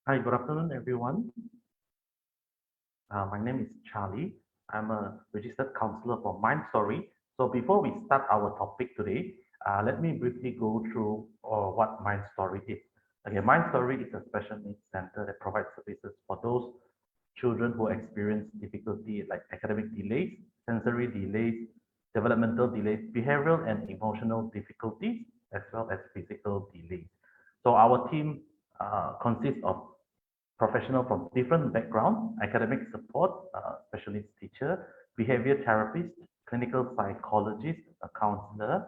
Hi, good afternoon, everyone. My name is Charlie. I'm a registered counselor for Mind Story. So before we start our topic today, let me briefly go through what Mind Story is. Okay, Mind Story is a special needs center that provides services for those children who experience difficulty like academic delays, sensory delays, developmental delays, behavioral and emotional difficulties, as well as physical delays. So our team consists of professional from different backgrounds, academic support, special needs teacher, behavior therapist, clinical psychologist, a counselor,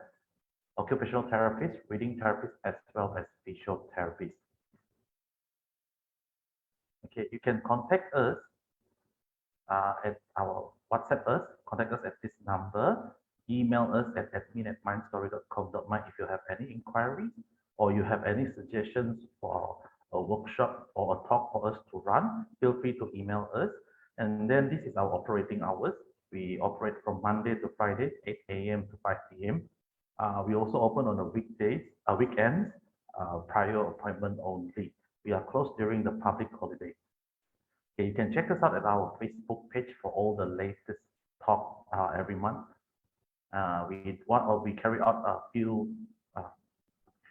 occupational therapist, reading therapist, as well as visual therapist. Okay, you can contact us at our WhatsApp us, contact us at this number, email us at admin@mindstory.com.my if you have any inquiries or you have any suggestions for a workshop or a talk for us to run, feel free to email us. And then this is our operating hours. We operate from Monday to Friday, 8 a.m. to 5 p.m. We also open on the weekdays, weekends, prior appointment only. We are closed during the public holiday. Okay, you can check us out at our Facebook page for all the latest talk every month. We carry out a few uh,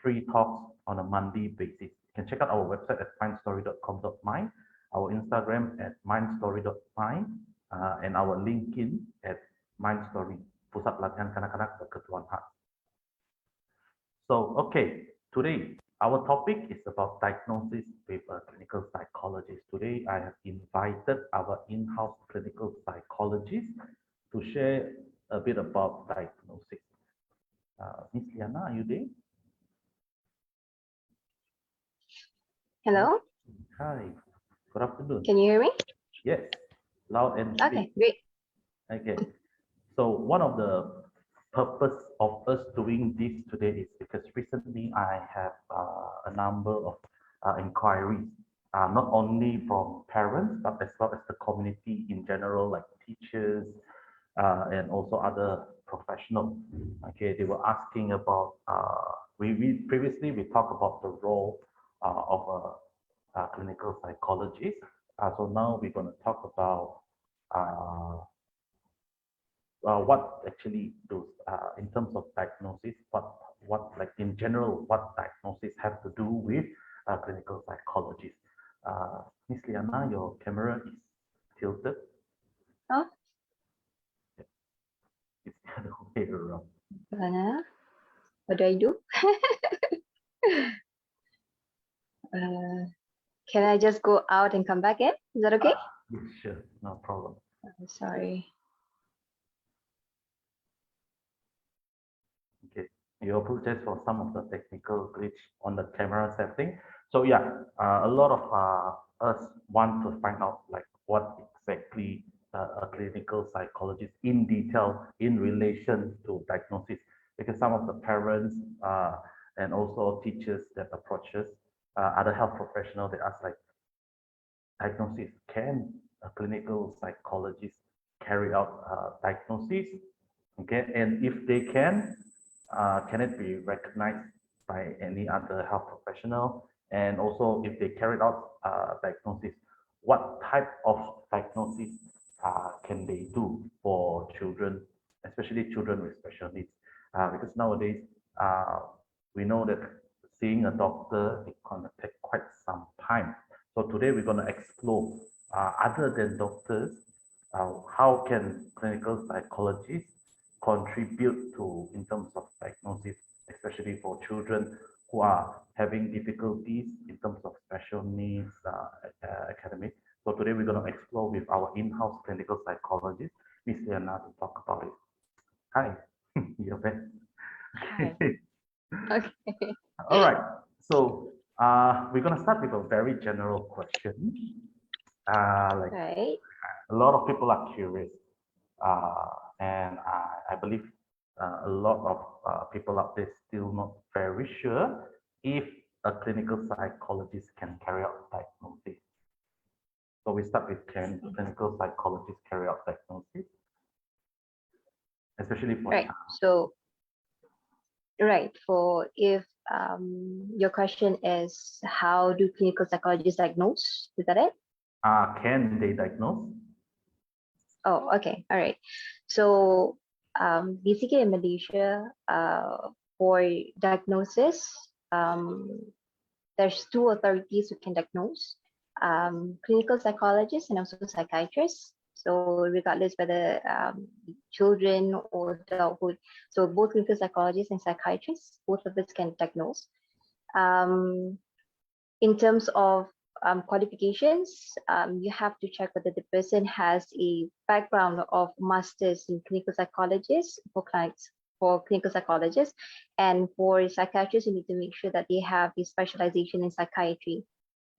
free talks on a monthly basis. You can check out our website at mindstory.com.my, our Instagram at mindstory.my, and our LinkedIn at mindstory, Pusat Pelatihan Kanak-Kanak Persekutuan Hak. So, okay, today our topic is about diagnosis with a clinical psychologist. Today, I have invited our in-house clinical psychologist to share a bit about diagnosis. Miss Liana, are you there? Hello, Hi, good afternoon. can you hear me? Yes, loud and clear. Okay, great. Okay, so one of the purpose of us doing this today is because recently I have a number of inquiries, not only from parents, but as well as the community in general, like teachers and also other professionals. Okay, they were asking about, we previously we talked about the role of a clinical psychologist. So now we're going to talk about uh, what actually those in terms of diagnosis, what like in general, what diagnosis have to do with clinical psychologist. Miss Liana, your camera is tilted. Oh, It's the other way around. what do I do? uh, can I just go out and come back in? Is that okay? Yes, sure, no problem. Sorry. Okay, you apologize for some of the technical glitch on the camera setting. So yeah, a lot of us want to find out like what exactly a clinical psychologist in detail in relation to diagnosis, because some of the parents and also teachers that approach us, other health professionals, they ask like diagnosis, can a clinical psychologist carry out diagnosis? Okay, and if they can it be recognized by any other health professional? And also, if they carried out diagnosis, what type of diagnosis can they do for children, especially children with special needs? Because nowadays, uh, we know that seeing a doctor, it can take quite some time. So today we're going to explore, other than doctors, how can clinical psychologists contribute to in terms of diagnosis, especially for children who are having difficulties in terms of special needs, academic. So today we're going to explore with our in-house clinical psychologist, Miss Liana, to talk about it. Hi, you're back. Hi. Okay. All right. So we're going to start with a very general question. Like Right. a lot of people are curious, uh, and I believe a lot of people out there still not very sure if a clinical psychologist can carry out diagnosis. So we start with, can clinical psychologists carry out diagnosis, especially for Right. child? So, right. For if your question is how do clinical psychologists diagnose? Is that it? Can they diagnose? Oh, okay. All right. So basically in Malaysia, for diagnosis, there's two authorities who can diagnose, clinical psychologists and also psychiatrists. So regardless whether children or adulthood, so both clinical psychologists and psychiatrists, both of us can diagnose. Um, in terms of qualifications, you have to check whether the person has a background of masters in clinical psychologists for clinical psychologists, and for psychiatrists, you need to make sure that they have a specialization in psychiatry,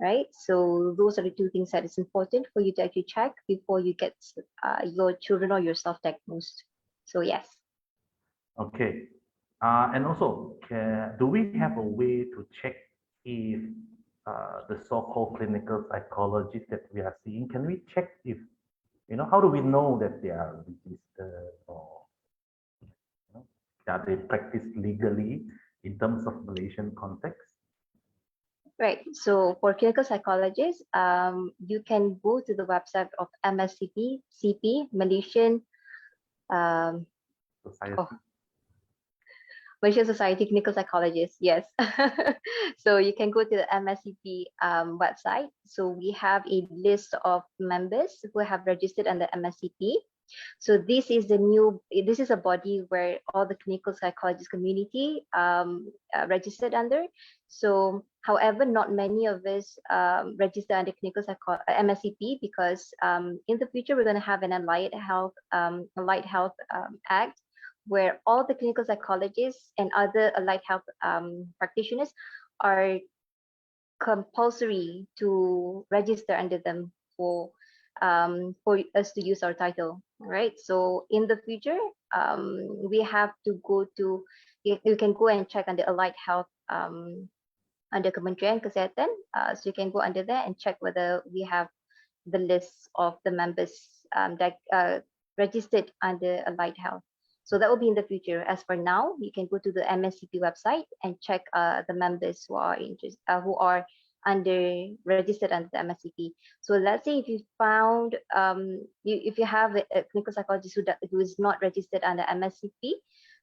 right? So those are the two things that is important for you to actually check before you get your children or yourself diagnosed. So yes. Okay. And also, do we have a way to check if the so-called clinical psychologists that we are seeing, can we check if, how do we know that they are registered or, that they practice legally in terms of Malaysian context? Right. So for clinical psychologists, you can go to the website of MSCP, CP, Malaysian, Society. oh, Malaysian Society Clinical Psychologists. Yes. So you can go to the MSCP website. So we have a list of members who have registered under MSCP. So this is a body where all the clinical psychologist community registered under. So, however, not many of us register under MSCP because in the future we're going to have an allied health act where all the clinical psychologists and other allied health practitioners are compulsory to register under them for us to use our title, right? So in the future, we have to go to, you can go and check under allied health under Kementerian Kesihatan. So you can go under there and check whether we have the list of the members that registered under allied health. So that will be in the future. As for now, you can go to the MSCP website and check the members who are registered under the MSCP. So let's say if you found if you have a clinical psychologist who is not registered under MSCP,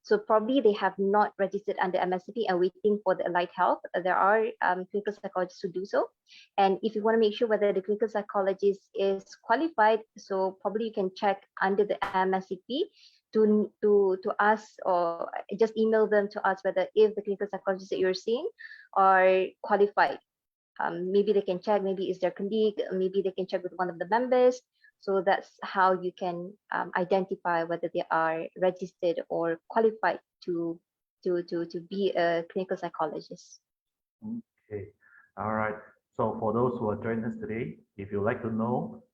so probably they have not registered under MSCP and waiting for the allied health. There are clinical psychologists who do so. And if you want to make sure whether the clinical psychologist is qualified, so probably you can check under the MSCP to ask, or just email them to ask whether if the clinical psychologists that you're seeing are qualified. Maybe they can check, maybe it's their colleague, maybe they can check with one of the members. So that's how you can identify whether they are registered or qualified to be a clinical psychologist. Okay, all right. So for those who are joining us today, if you'd like to know,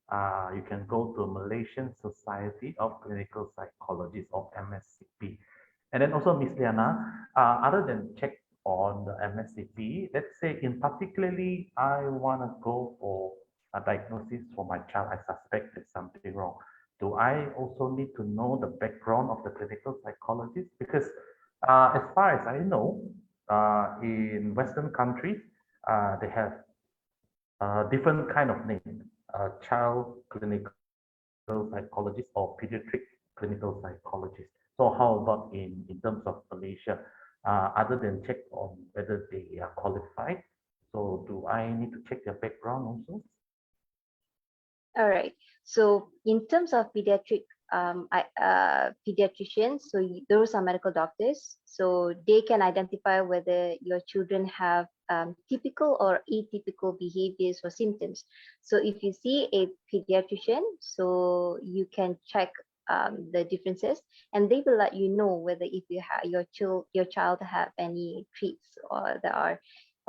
you can go to Malaysian Society of Clinical Psychologists, or MSCP. And then also, Miss Liana, other than check on the MSCP, let's say in particularly, I want to go for a diagnosis for my child. I suspect there's something wrong. Do I also need to know the background of the clinical psychologist? Because as far as I know, in Western countries, they have different kind of name, child clinical psychologist or pediatric clinical psychologist. So how about in terms of Malaysia, other than check on whether they are qualified, so do I need to check their background also? All right. So in terms of pediatricians, so those are medical doctors, so they can identify whether your children have typical or atypical behaviors or symptoms. So if you see a pediatrician, so you can check the differences, and they will let you know whether if you have your child have any traits or there are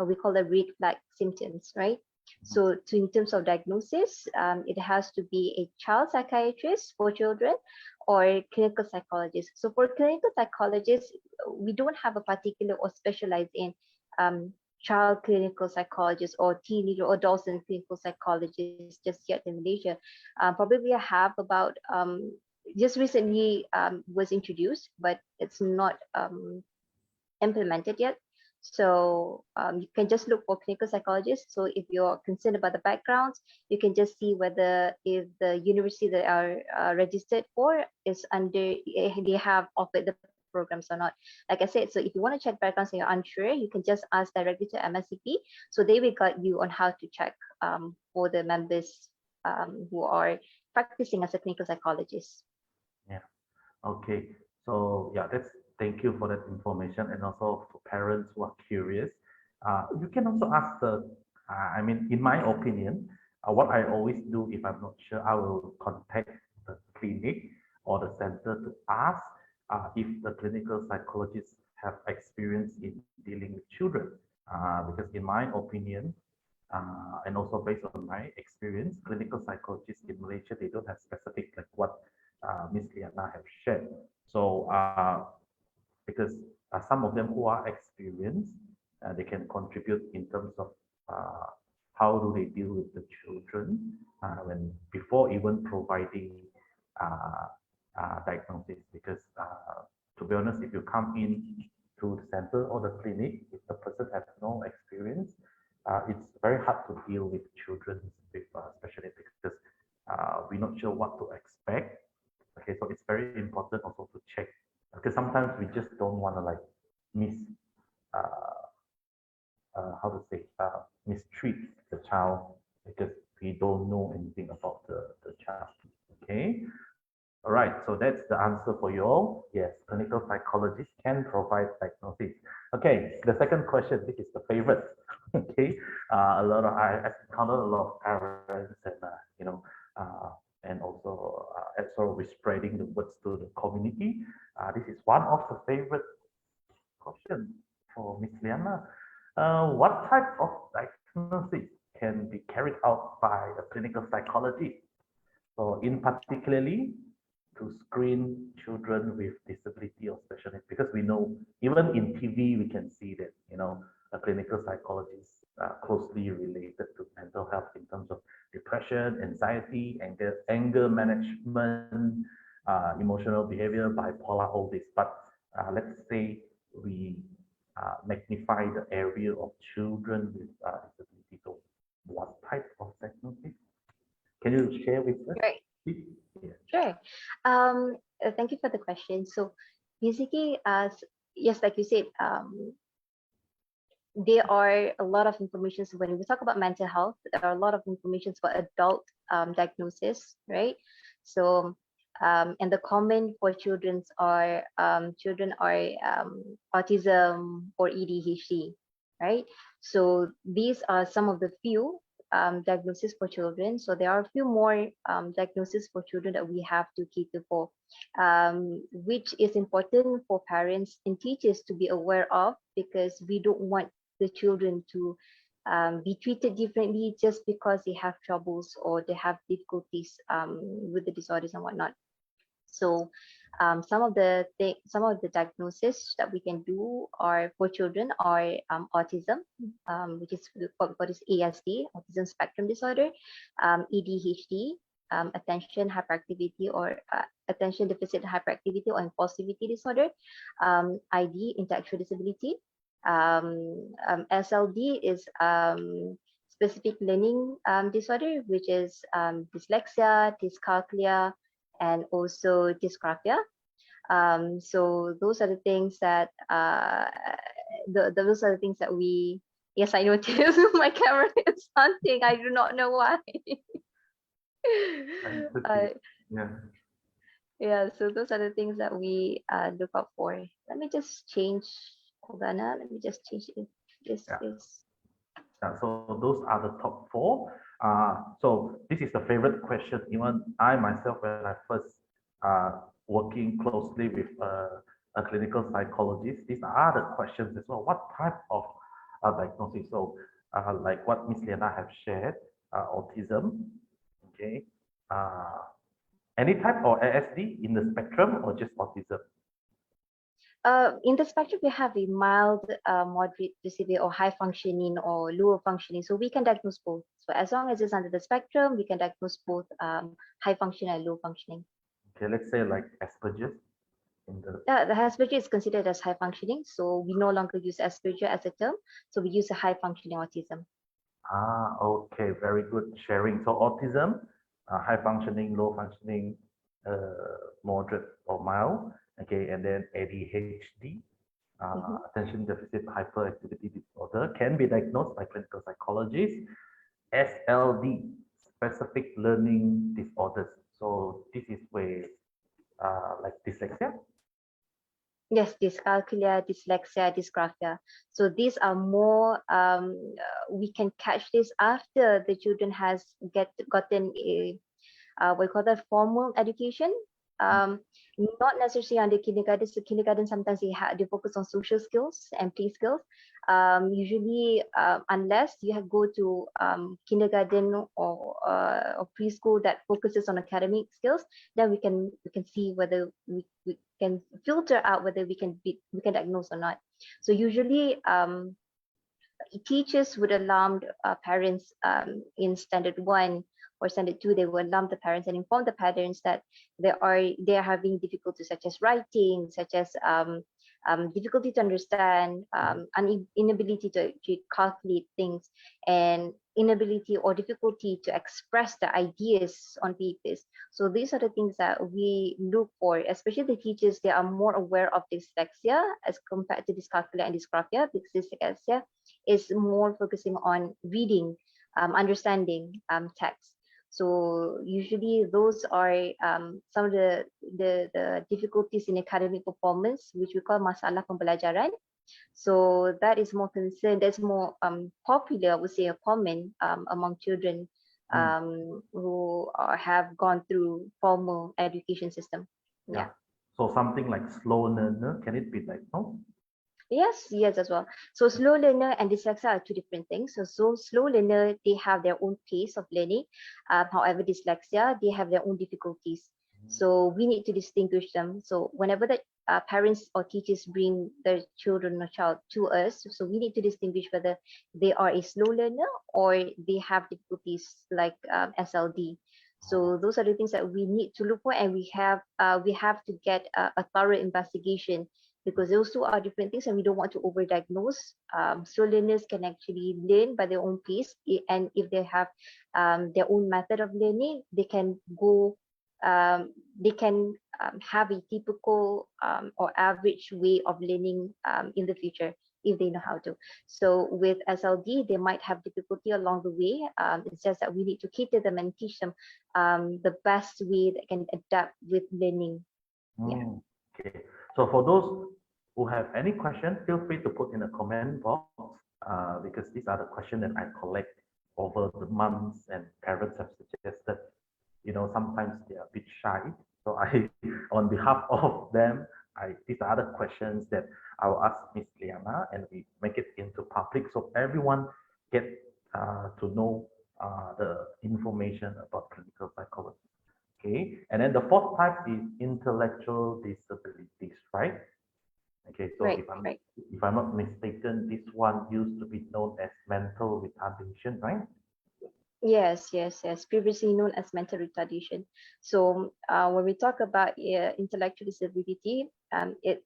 we call the red flag symptoms, right? So in terms of diagnosis, it has to be a child psychiatrist for children or clinical psychologist. So for clinical psychologists, we don't have a particular or specialized in child clinical psychologist or teenager or adolescent clinical psychologist just yet in Malaysia. Probably we have about just recently was introduced, but it's not implemented yet. So you can just look for clinical psychologists. So if you're concerned about the backgrounds, you can just see whether if the university that are registered for is under, they have offered the programs or not. Like I said, so if you want to check backgrounds and you're unsure, you can just ask directly to MSCP. So they will guide you on how to check for the members who are practicing as a clinical psychologist. Yeah. Okay. So yeah, that's thank you for that information, and also for parents who are curious. You can also ask the. I mean, in my opinion, what I always do if I'm not sure, I will contact the clinic or the center to ask if the clinical psychologists have experience in dealing with children. Because in my opinion, and also based on my experience, clinical psychologists in Malaysia, they don't have specific like what Ms. Liana have shared. So because some of them who are experienced, they can contribute in terms of uh, how do they deal with the children when before even providing uh, diagnosis. Because to be honest, if you come in to the center or the clinic, if the person has no experience, it's very hard to deal with children with special needs because we're not sure what to expect. Okay, so it's very important also to check because sometimes we just don't want to like miss uh, how to say mistreat the child because we don't know anything about the child. Okay, all right, so that's the answer for you all. Yes, clinical psychologists can provide diagnosis. Okay, the second question, this is the favorite. Okay, a lot of I encountered a lot of parents and you know and also as sort of we're spreading the words to the community. This is one of the favorite questions for Miss Liana. What type of diagnosis can be carried out by a clinical psychologist? So in particularly to screen children with disability or special needs, because we know even in TV we can see that a clinical psychologist closely related to mental health in terms of depression, anxiety, anger management, emotional behavior, bipolar, all this. But let's say we magnify the area of children with disability. So what type of diagnosis? Can you share with us? Right. Yeah. Sure. Thank you for the question. So basically, as yes, like you said, there are a lot of information. So when we talk about mental health, there are a lot of information for adult diagnosis, right? So and the common for children are autism or ADHD, right? So these are some of the few diagnosis for children. So there are a few more diagnoses for children that we have to cater for, which is important for parents and teachers to be aware of because we don't want the children to be treated differently just because they have troubles or they have difficulties with the disorders and whatnot. So some of the diagnoses that we can do are for children are autism, which is what is ASD, autism spectrum disorder, ADHD, attention hyperactivity or attention deficit hyperactivity or impulsivity disorder, ID, intellectual disability, SLD is specific learning disorder, which is dyslexia, dyscalculia, and also dysgraphia. So those are the things that those are the things that we. Yes, I noticed my camera is hunting. I do not know why. uh, Yeah. yeah, so those are the things that we look out for. Let me just change Ogana. Let me just change it. This Yeah. is So those are the top four. So this is the favorite question. Even I myself, when I first working closely with a clinical psychologist, these are the questions as well. What type of diagnosis? So like what Miss Liana have shared, autism, okay, uh, any type or ASD in the spectrum or just autism? in the spectrum, we have a mild, moderate to severe, or high functioning or lower functioning. So we can diagnose both. So as long as it's under the spectrum, we can diagnose both high functioning and low functioning. Okay, let's say like Asperger's. in the. The Asperger is considered as high functioning, so we no longer use Asperger as a term. So we use a high functioning autism. Okay, very good sharing. So autism, high functioning, low functioning, moderate or mild, okay, and then ADHD, Mhm. attention deficit hyperactivity disorder, can be diagnosed by clinical psychologists. SLD, specific learning disorders. So this is where, like dyslexia. Yes, dyscalculia, dyslexia, dysgraphia. So these are more, we can catch this after the children has gotten a, what we call that, formal education. Um, Not necessarily under kindergarten. So kindergarten, sometimes they focus on social skills and play skills. Usually, unless you have go to kindergarten or preschool that focuses on academic skills, then we can see whether we can filter out whether we can diagnose or not. So usually, teachers would alarm parents in standard 1 or standard 2. They will alarm the parents and inform the parents that they are having difficulties such as writing, such as difficulty to understand, inability to calculate things, and inability or difficulty to express the ideas on papers. So these are the things that we look for, especially the teachers. They are more aware of dyslexia as compared to dyscalculia and dysgraphia, because dyslexia is more focusing on reading, understanding text. So usually those are some of the difficulties in academic performance, which we call masalah pembelajaran. So that is more concerned, that's more popular, I would say, common among children Mm, who have gone through formal education system. yeah. Yeah. So something like slow learner, can it be diagnosed? Yes, yes, as well. So slow learner and dyslexia are two different things. So slow learner, they have their own pace of learning. However, dyslexia, they have their own difficulties. So we need to distinguish them. So whenever the parents or teachers bring their children or child to us, so we need to distinguish whether they are a slow learner or they have difficulties like SLD. So those are the things that we need to look for, and we have to get a thorough investigation, because those two are different things and we don't want to overdiagnose. So learners can actually learn by their own pace, and if they have their own method of learning, they can have a typical or average way of learning in the future if they know how to. So with SLD, they might have difficulty along the way. It's just that we need to cater them and teach them the best way that can adapt with learning. Yeah. Mm, okay. So for those who have any question, feel free to put in a comment box, because these are the questions that I collect over the months, and parents have suggested, sometimes they are a bit shy. So I, on behalf of them, these are other questions that I will ask Miss Liana, and we make it into public so everyone get to know the information about clinical psychology. Okay, and then the fourth type is intellectual disabilities, right? Okay, so Right, if I'm right. if I'm not mistaken, this one used to be known as mental retardation, right? Yes, yes, yes. Previously known as mental retardation. So when we talk about intellectual disability, it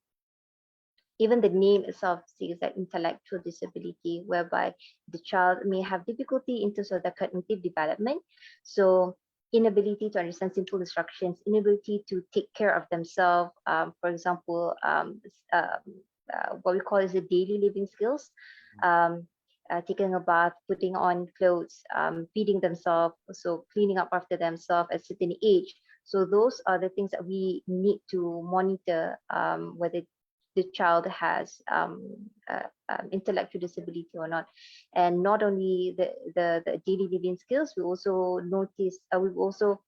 even the name itself says that intellectual disability, whereby the child may have difficulty in terms of the cognitive development. So inability to understand simple instructions, inability to take care of themselves. For example, what we call is the daily living skills. Um, Taking a bath, putting on clothes, feeding themselves, so cleaning up after themselves at a certain age. So those are the things that we need to monitor, whether the child has intellectual disability or not. And not only the daily living skills, we also notice, we also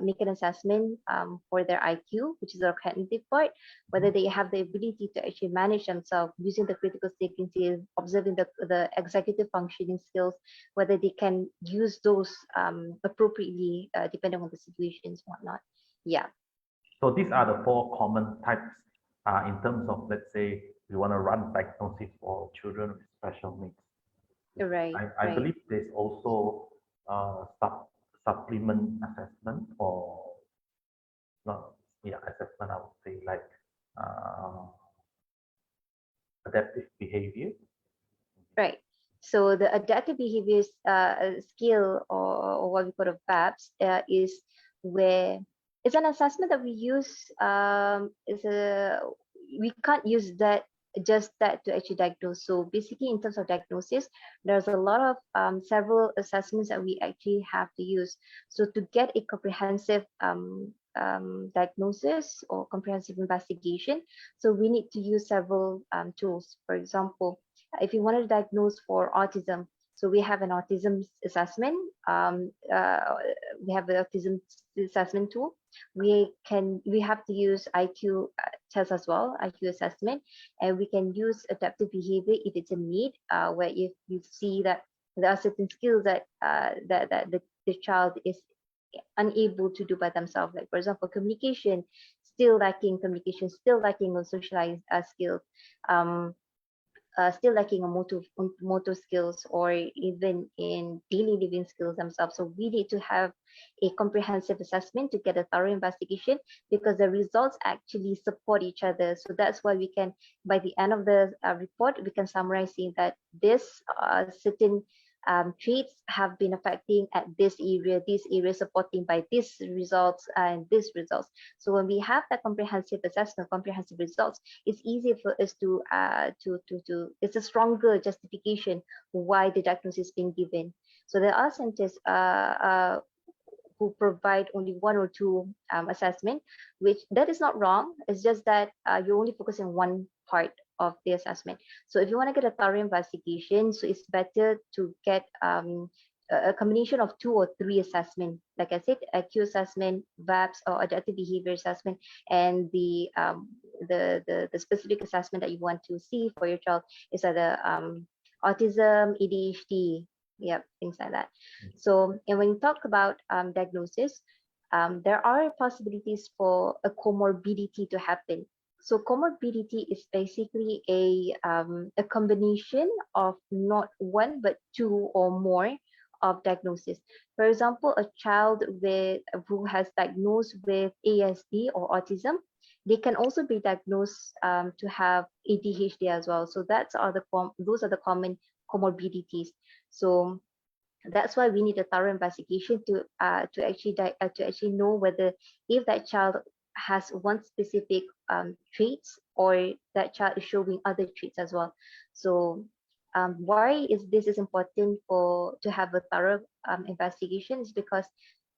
make an assessment for their IQ, which is our cognitive part, whether they have the ability to actually manage themselves using the critical thinking skills, observing the executive functioning skills, whether they can use those appropriately, depending on the situations, whatnot. Yeah. So these are the four common types in terms of, let's say, we want to run diagnosis for children with special needs. Right, I right. believe there's also supplement assessment, or not, yeah, assessment, I would say, like uh, adaptive behavior. Right. So the adaptive behaviors skill, or what we call a VABS, is where it's an assessment that we use. Is a We can't use that, just that, to actually diagnose. So basically, in terms of diagnosis, there's a lot of several assessments that we actually have to use. So to get a comprehensive diagnosis or comprehensive investigation, so we need to use several tools. For example, if you want to diagnose for autism, so we have an autism assessment. We have an autism assessment tool. We have to use IQ test as well, IQ assessment, and we can use adaptive behavior if it's a need, where if you see that there are certain skills that the child is unable to do by themselves, like for example communication, still lacking on socialized skills, um, still lacking on motor skills, or even in daily living skills themselves. So we need to have a comprehensive assessment to get a thorough investigation, because the results actually support each other. So that's why we can, by the end of the report, we can summarize saying that this certain traits have been affecting at this area supporting by these results and these results. So when we have that comprehensive assessment, comprehensive results, it's easier for us it's a stronger justification why the diagnosis is being given. So there are centers who provide only one or two assessment, which that is not wrong. It's just that you're only focusing on one part of the assessment. So if you want to get a thorough investigation, so it's better to get a combination of 2 or 3 assessment. Like I said, IQ assessment, VABS or adaptive behavior assessment, and the specific assessment that you want to see for your child is either autism, ADHD, yep, things like that. So, and when you talk about diagnosis, there are possibilities for a comorbidity to happen. So comorbidity is basically a combination of not one but 2 or more of diagnosis. For example, a child who has diagnosed with ASD or autism, they can also be diagnosed to have ADHD as well. So those are the common comorbidities. So that's why we need a thorough investigation to actually know whether if that child has one specific traits, or that child is showing other traits as well. So why is this is important for to have a thorough investigation is because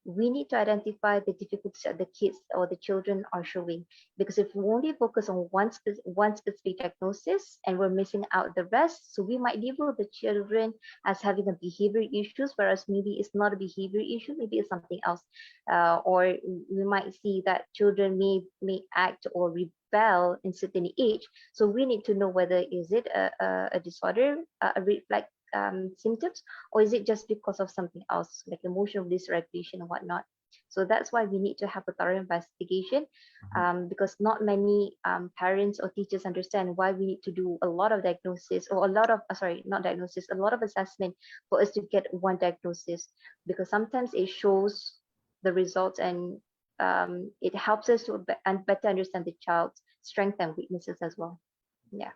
we need to identify the difficulties that the kids or the children are showing. Because if we only focus on one specific diagnosis and we're missing out the rest, so we might label the children as having a behavior issues, whereas maybe it's not a behavior issue, maybe it's something else. Or we might see that children may act or rebel in certain age. So we need to know whether is it a disorder, a red flag symptoms, or is it just because of something else like emotional dysregulation and whatnot. So that's why we need to have a thorough investigation, because not many parents or teachers understand why we need to do a lot of diagnosis, or a lot of sorry, not diagnosis, a lot of assessment for us to get one diagnosis, because sometimes it shows the results, and it helps us to better understand the child's strengths and weaknesses as well. Yeah.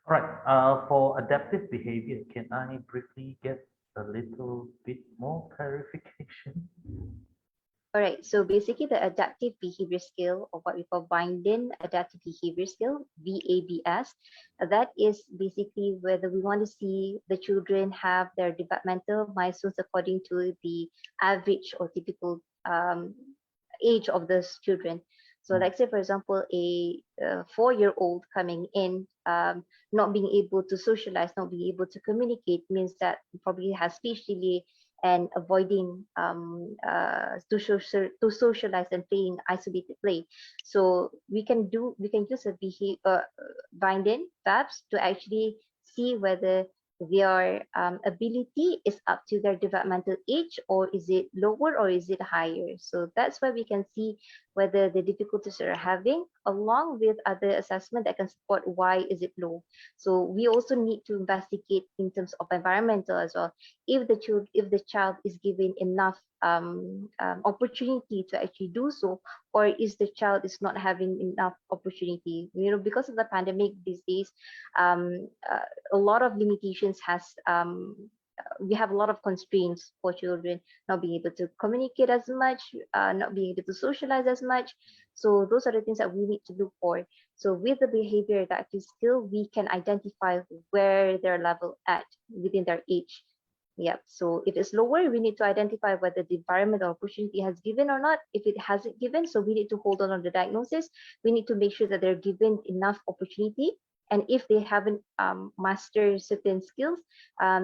All right. For adaptive behavior, can I briefly get a little bit more clarification? All right, so basically the adaptive behavior skill, or what we call Binding Adaptive Behavior Skill, VABS, that is basically whether we want to see the children have their developmental milestones according to the average or typical age of those children. So like say, for example, a 4-year-old coming in, not being able to socialize, not being able to communicate, means that probably has speech delay and avoiding to socialize and playing isolated play. So we can use a binding VABS to actually see whether their ability is up to their developmental age, or is it lower, or is it higher. So that's why we can see whether the difficulties they're having, along with other assessment that can support why is it low. So we also need to investigate in terms of environmental as well. If the child is given enough opportunity to actually do so, or is the child is not having enough opportunity. Because of the pandemic these days, a lot of limitations has we have a lot of constraints for children, not being able to communicate as much, not being able to socialize as much. So those are the things that we need to look for. So with the behavior adaptive skill, we can identify where their level at within their age. Yep. So if it's lower, we need to identify whether the environment or opportunity has given or not. If it hasn't given, so we need to hold on the diagnosis. We need to make sure that they're given enough opportunity. And if they haven't mastered certain skills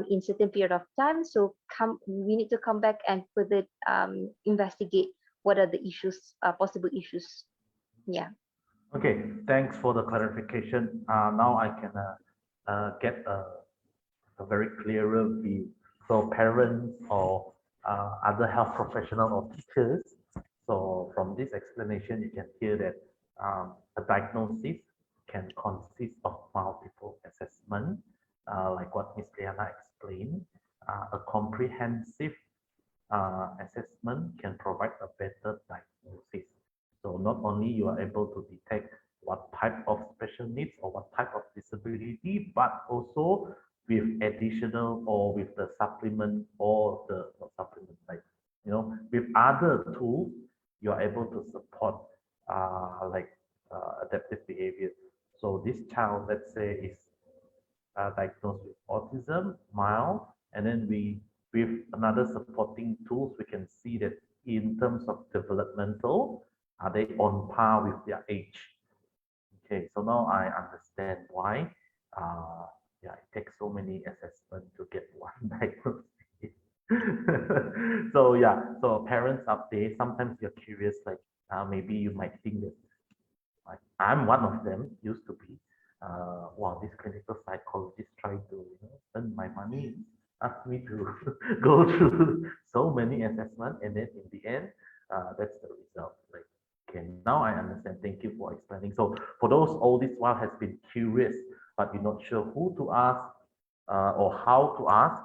in certain period of time, so we need to come back and further investigate what are the issues, possible issues. Yeah. Okay, thanks for the clarification. Now I can get a very clearer view. So parents or other health professional or teachers. So from this explanation, you can hear that a diagnosis can consist of multiple assessment, like what Ms. Liana explained. A comprehensive assessment can provide a better diagnosis. So not only you are able to detect what type of special needs or what type of disability, but also with additional or with the supplement or the supplement, like with other tools, you are able to support like adaptive behavior. So this child, let's say, is diagnosed with autism, mild, and then with another supporting tools, we can see that in terms of developmental, are they on par with their age? Okay, so now I understand why. Yeah, it takes so many assessments to get one diagnosis. So yeah, so parents up there, sometimes you're curious, like maybe you might think that like I'm one of them, used to be. Wow, this clinical psychologist trying to earn my money, ask me to go through so many assessments, and then in the end, that's the result. Like, okay, now I understand. Thank you for explaining. So for those all this while has been curious, but you're not sure who to ask or how to ask,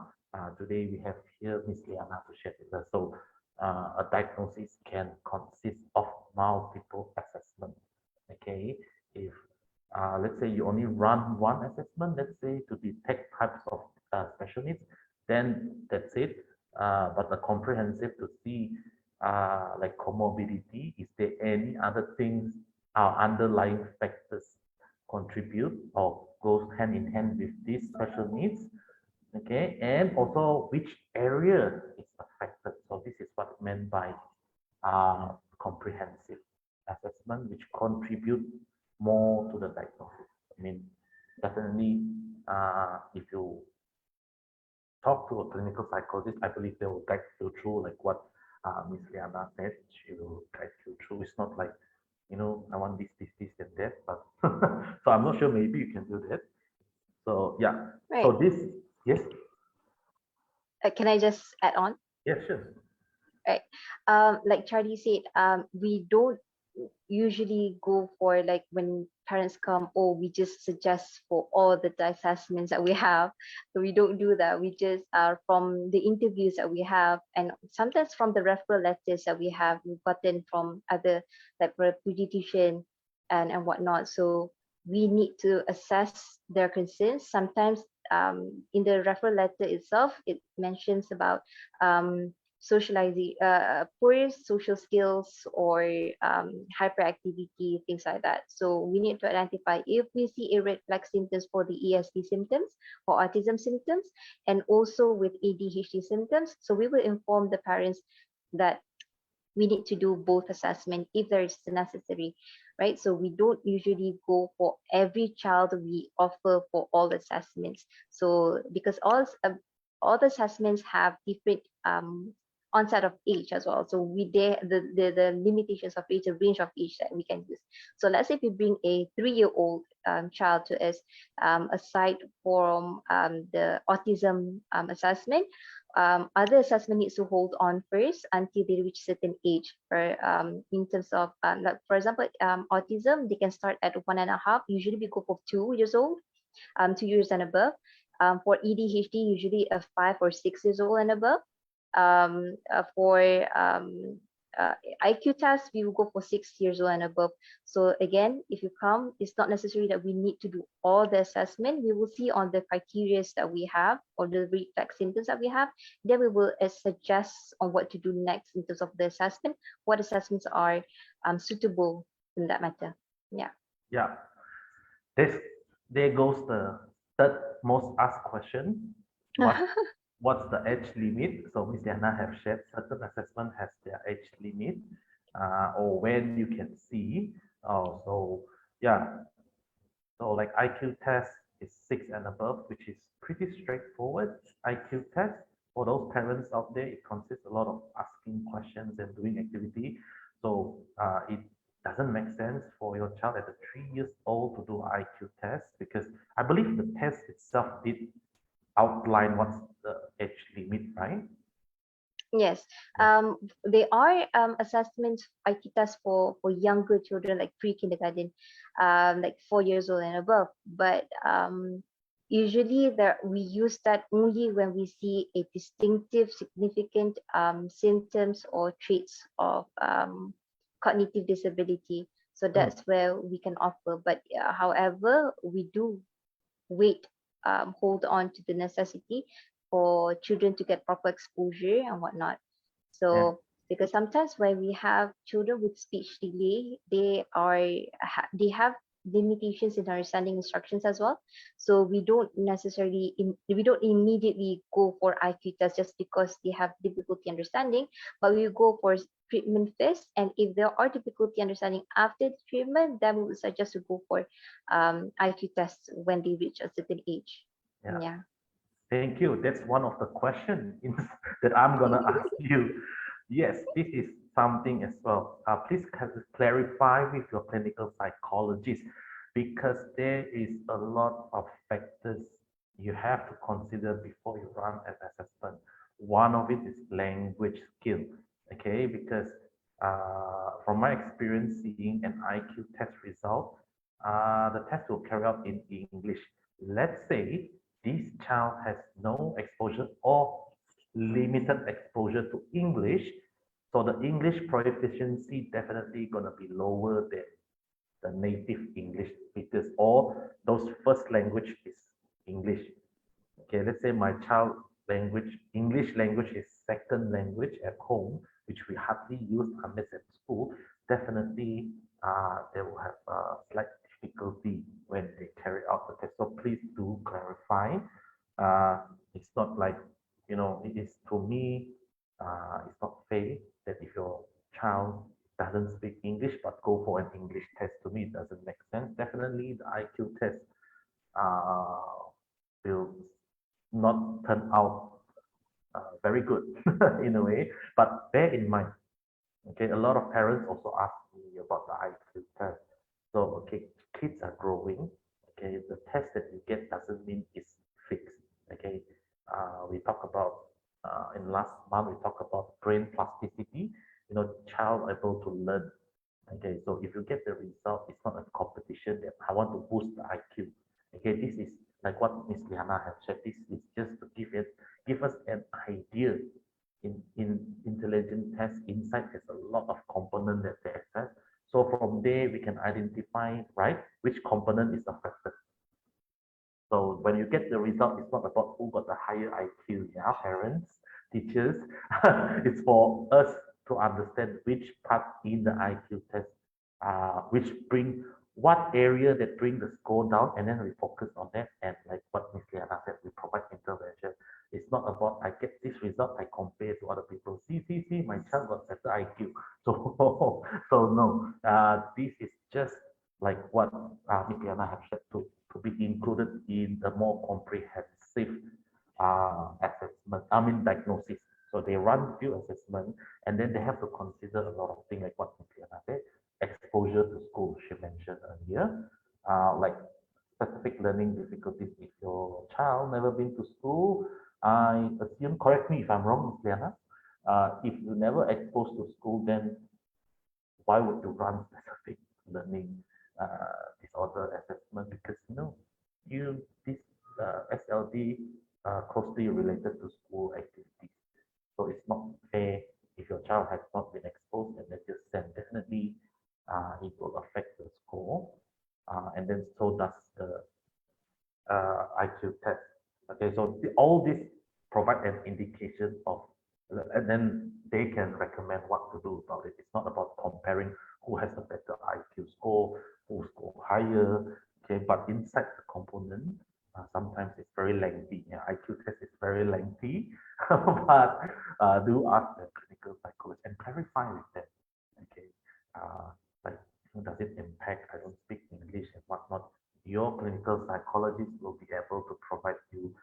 today we have here Miss Liana to share with us. So a diagnosis can consist of multiple assessments. Okay, if let's say you only run one assessment, let's say to detect types of special needs, then that's it. But the comprehensive to see like comorbidity, is there any other things underlying factors contribute or goes hand in hand with these special needs? Okay, and also which area is affected. So this is what meant by comprehensive assessment, which contribute more to the diagnosis. I mean, definitely, if you talk to a clinical psychologist, I believe they will guide you through like what Ms. Liana said. She will guide you through. It's not like, I want this, and that. But so I'm not sure. Maybe you can do that. So yeah. Right. So this, yes, Can I just add on? yes, sure. Right. Like Charlie said, we don't usually go for like when parents come, oh, we just suggest for all the assessments that we have. So we don't do that. We just from the interviews that we have, and sometimes from the referral letters that we've gotten from other like pediatrician and whatnot. So we need to assess their concerns. Sometimes in the referral letter itself, it mentions about socializing, poor social skills or hyperactivity, things like that. So we need to identify if we see a red flag symptoms for the ESD symptoms or autism symptoms, and also with ADHD symptoms. So we will inform the parents that we need to do both assessment if there is necessary, right? So we don't usually go for every child we offer for all assessments. So because all the assessments have different onset of age as well. So the limitations of age, the range of age that we can use. So let's say if we bring a 3-year-old child to us, aside from the autism assessment, other assessment needs to hold on first until they reach certain age. For in terms of like for example, autism, they can start at 1.5. Usually we go for 2 years old, 2 years and above. For ADHD, usually a 5 or 6 years old and above. For IQ test, we will go for 6 years old and above. So again, if you come, it's not necessary that we need to do all the assessment. We will see on the criteria that we have or the reflex symptoms that we have. Then we will suggest on what to do next in terms of the assessment, what assessments are suitable in that matter. Yeah. Yeah. This there goes the third most asked question. What's the age limit? So Miss Diana have shared certain assessment has their age limit, or when you can see. So yeah, so like IQ test is 6 and above, which is pretty straightforward. IQ test for those parents out there, it consists a lot of asking questions and doing activity. So it doesn't make sense for your child at the 3 years old to do IQ test, because I believe the test itself did outline what's the age limit, right? Yes, there are assessments IQ tests for younger children like pre-kindergarten, like 4 years old and above. But usually there we use that only when we see a distinctive, significant symptoms or traits of cognitive disability. So that's where we can offer. But however, we do wait, hold on to the necessity for children to get proper exposure and whatnot. Yeah. So because sometimes when we have children with speech delay, they have limitations in understanding instructions as well. So we don't immediately go for IQ test just because they have difficulty understanding, but we go for treatment first. And if there are difficulty understanding after the treatment, then we would suggest to go for IQ tests when they reach a certain age. Yeah. Yeah. Thank you. That's one of the questions that I'm gonna ask you. Yes, this is something as well. Please clarify with your clinical psychologist, because there is a lot of factors you have to consider before you run an assessment. One of it is language skill, okay? Because from my experience seeing an IQ test result, the test will carry out in English. Let's say this child has no exposure or limited exposure to English, so the English proficiency definitely gonna be lower than the native English speakers or those first language is English. Okay, let's say my child language, English language is second language at home, which we hardly use unless at school. Definitely, they will have a slight difficulty when they carry out the test. So please do clarify. It's not like, it is to me, it's not fair that if your child doesn't speak English but go for an English test, to me it doesn't make sense. Definitely the IQ test uh, will not turn out very good in a way. But bear in mind, okay, a lot of parents also ask me about the IQ test. So, okay, kids are growing. Okay, the test that you get doesn't mean it's fixed. Okay, we talk about in last month we talk about brain plasticity. Child able to learn. Okay, so if you get the result, it's not a competition that I want to boost the IQ. Okay, this is like what Miss Liana has said. This is just to give us an idea. In intelligent test, inside has a lot of component that they access. So from there we can identify, right, which component is affected. So when you get the result, it's not about who got the higher IQ, yeah, parents, teachers. It's for us to understand which part in the IQ test, which bring what area that bring the score down, and then we focus on that. And like what Miss Liana said, we provide intervention. It's not about I get this result, I compare to other people. See, my child got better IQ. So no, this is just like what Miss Liana have said to be included in the more comprehensive assessment, I mean diagnosis. So they run few assessments, and then they have to consider a lot of things like what Ms. Liana said, exposure to school she mentioned earlier, like specific learning difficulties. If your child never been to school, I assume, correct me if I'm wrong, Ms. Liana, if you never exposed to school, then why would you run specific learning disorder assessment? Because this SLD closely related to school activities. So it's not fair if your child has not been exposed and then just send. Definitely, it will affect the score, and then so does the IQ test. Okay, so all this provide an indication of, and then they can recommend what to do about it. It's not about comparing who has a better IQ score, who score higher. Okay, but inside the component, sometimes it's very lengthy. Yeah, IQ test is very lengthy, but do ask the clinical psychologist and clarify with them. Okay, like does it impact? I don't speak English and whatnot. Your clinical psychologist will be able to provide you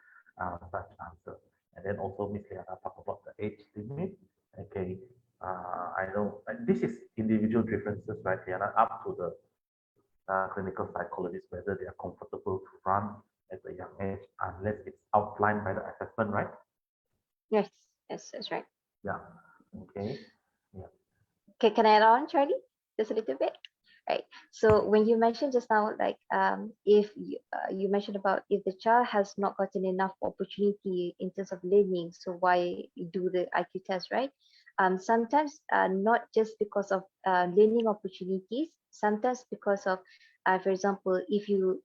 such answer. And then also, Ms. Liana talk about the age limit. Okay, I know this is individual differences, right, Liana, up to the clinical psychologist whether they are comfortable to run at a young age, unless it's outlined by the assessment, right? Yes, yes, that's right. Yeah. Okay. Yeah. Okay, can I add on, Charlie? Just a little bit? Right. So when you mentioned just now, like if you mentioned about if the child has not gotten enough opportunity in terms of learning, so why do the IQ test, right? Sometimes not just because of learning opportunities, sometimes because of, for example, if you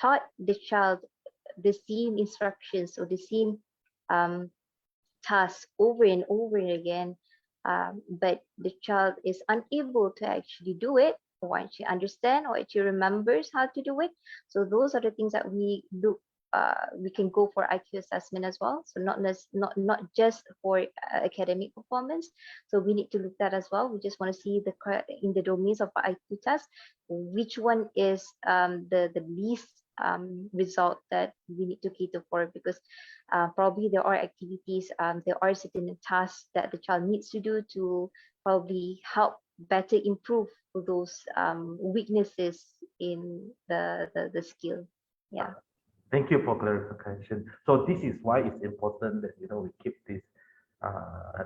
taught the child the same instructions or the same um, task over and over again, but the child is unable to actually do it or actually understand or actually remembers how to do it. So those are the things that we look. We can go for IQ assessment as well. So not just for academic performance. So we need to look at as well. We just want to see in the domains of IQ test, which one is the least result that we need to cater for, because probably there are activities, there are certain tasks that the child needs to do to probably help better improve those weaknesses in the skill. Yeah. Thank you for clarification. So this is why it's important that we keep this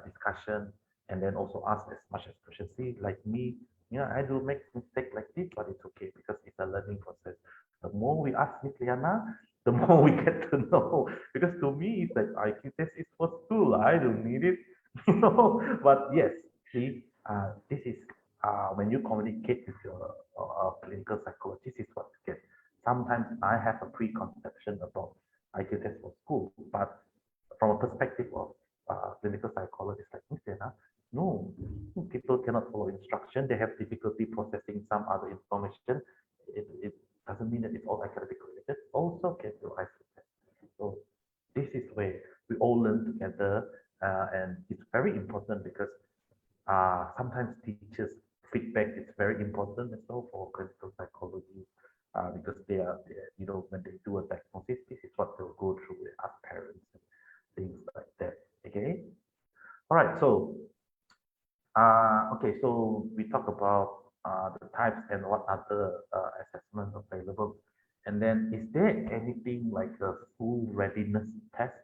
discussion and then also ask as much as questions. See, like me, I do make mistake like this, but it's okay because it's a learning process. The more we ask Miss Liana, the more we get to know. Because to me, it's like IQ test is for school. I don't need it, But yes, see, this is when you communicate with your clinical psychologist, this is what you get. Sometimes I have a preconception about IQ test for school, but from a perspective of clinical psychologist like Ms. Sena, no, people cannot follow instruction. They have difficulty processing some other information. It doesn't mean that it's all academic related. Also can do IQ test. So this is where we all learn together, and it's very important because sometimes teachers feedback is very important as well for clinical psychology, because when they do a diagnosis, this is what they'll go through with us parents and things like that. Okay. All right. So okay. So we talk about the types and what other assessments available. And then is there anything like a school readiness test?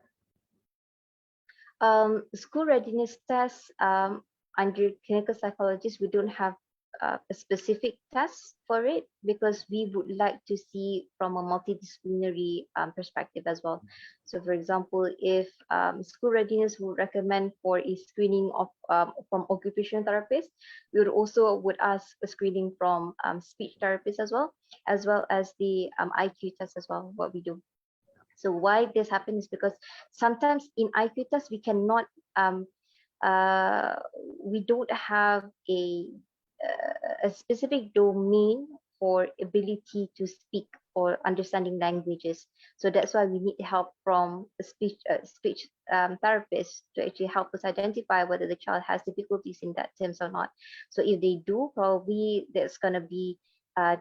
School readiness tests, under clinical psychologists, we don't have a specific test for it because we would like to see from a multidisciplinary perspective as well. So, for example, if school readiness would recommend for a screening of from occupational therapists, we would ask a screening from speech therapists as well as the IQ test as well. What we do. So why this happens is because sometimes in IQ test um, uh, we don't have a specific domain for ability to speak or understanding languages. So that's why we need help from a speech therapist to actually help us identify whether the child has difficulties in that terms or not. So if they do, probably there's gonna be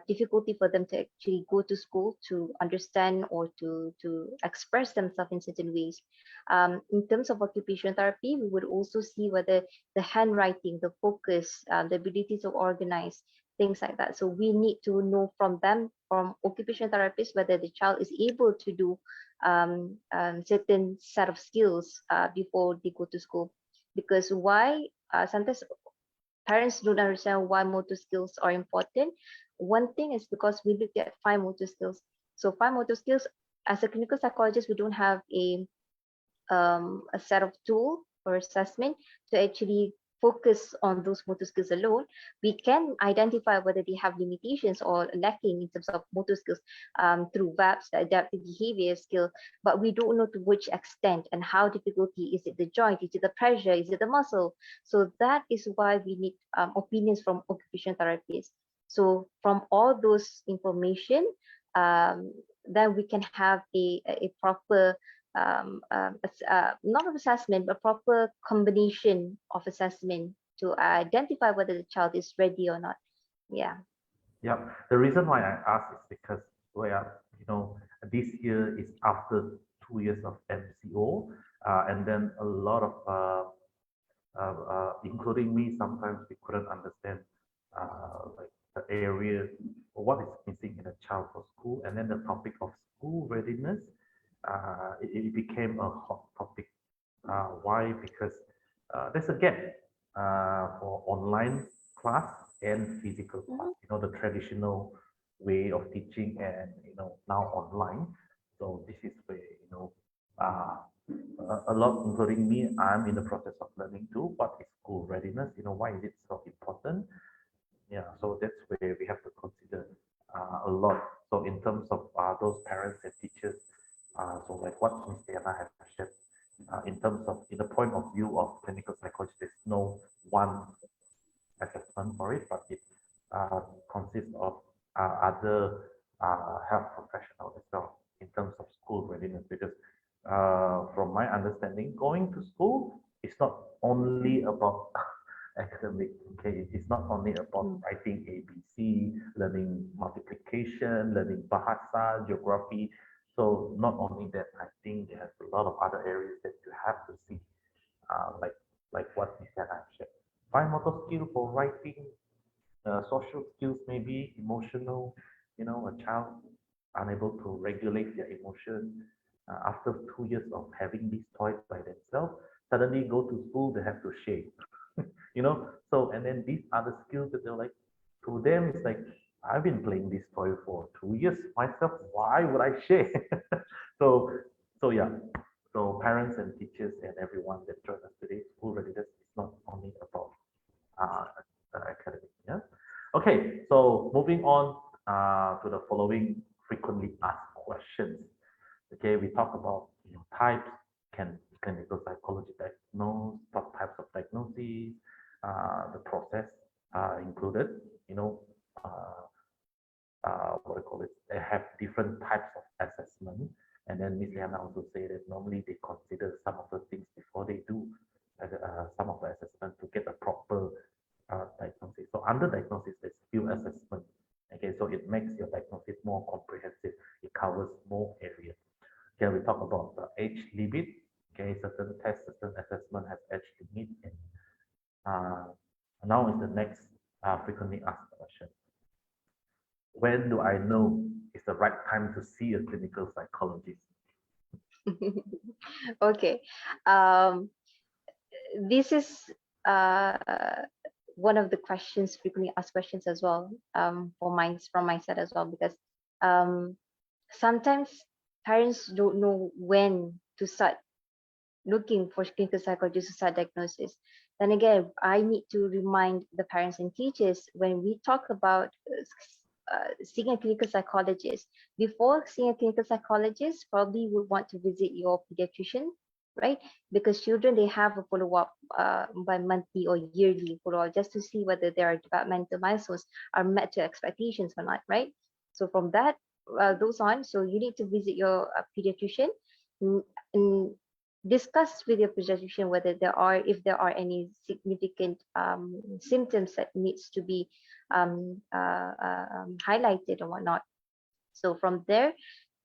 difficulty for them to actually go to school to understand or to express themselves in certain ways. In terms of occupational therapy, we would also see whether the handwriting, the focus, the ability to organize, things like that. So we need to know from them, from occupational therapists, whether the child is able to do certain set of skills before they go to school. Because why? Sometimes parents don't understand why motor skills are important. One thing is because we look at fine motor skills. So fine motor skills, as a clinical psychologist, we don't have a set of tool or assessment to actually focus on those motor skills alone. We can identify whether they have limitations or lacking in terms of motor skills through VABS, the adaptive behavior skill, but we don't know to which extent and how difficulty. Is it the joint? Is it the pressure? Is it the muscle? So that is why we need opinions from occupational therapists. So from all those information, then we can have a proper not of assessment, but proper combination of assessment to identify whether the child is ready or not. Yeah. Yeah, the reason why I ask is because we are, this year is after 2 years of MCO, and then a lot of, including me, sometimes we couldn't understand like the area, what is missing in a child for school, and then the topic of school readiness, it became a hot topic. Why? Because there's a gap for online class and physical class. The traditional way of teaching and now online. So this is where uh, a lot, including me, I'm in the process of learning too. What is school readiness? Why is it so important? Yeah, so that's where we have to consider a lot. So in terms of those parents and teachers, so like what Ms. Diana has shared, in terms of in the point of view of clinical psychology, there's no one assessment for it, but it uh, consists of other health professionals as well in terms of school readiness. Because from my understanding, going to school is not only about academic. Okay, it's not only about writing ABC, learning multiplication, learning bahasa, geography. So not only that, I think there's a lot of other areas that you have to see, like what Ms. Diana shared. Fine motor skill for writing, social skills, maybe emotional, a child unable to regulate their emotion after 2 years of having these toys by themselves, suddenly go to school, they have to share, so, and then these other skills that they're like, to them, it's like, I've been playing this toy for 2 years myself. Why would I share? so, so yeah. So parents and teachers and everyone that joined us today, school readiness is not only about uh, academic. Yeah. Okay. So moving on to the following frequently asked questions. Okay, we talk about types, can clinical psychology diagnose, what types of diagnoses, the process included, uh, what I call it, they have different types of assessment. And then Ms. Liana also say that normally they consider some of the things before they do some of the assessment to get a proper diagnosis. So under diagnosis, there's few assessment. Okay, so it makes your diagnosis more comprehensive. It covers more areas. Okay, we talk about the age limit. Okay, certain tests, certain assessment has age limit. And now is the next frequently asked question. When do I know it's the right time to see a clinical psychologist? Okay. This is uh, one of the questions, frequently asked questions as well, from my side as well, because um, sometimes parents don't know when to start looking for clinical psychologists to start diagnosis. Then again, I need to remind the parents and teachers, when we talk about seeing a clinical psychologist, before seeing a clinical psychologist, probably would want to visit your pediatrician, right? Because children, they have a follow-up by monthly or yearly follow-up just to see whether their developmental milestones are met to expectations or not, right? So from that goes on, so you need to visit your pediatrician and discuss with your pediatrician whether if there are any significant symptoms that needs to be highlighted or whatnot. So from there,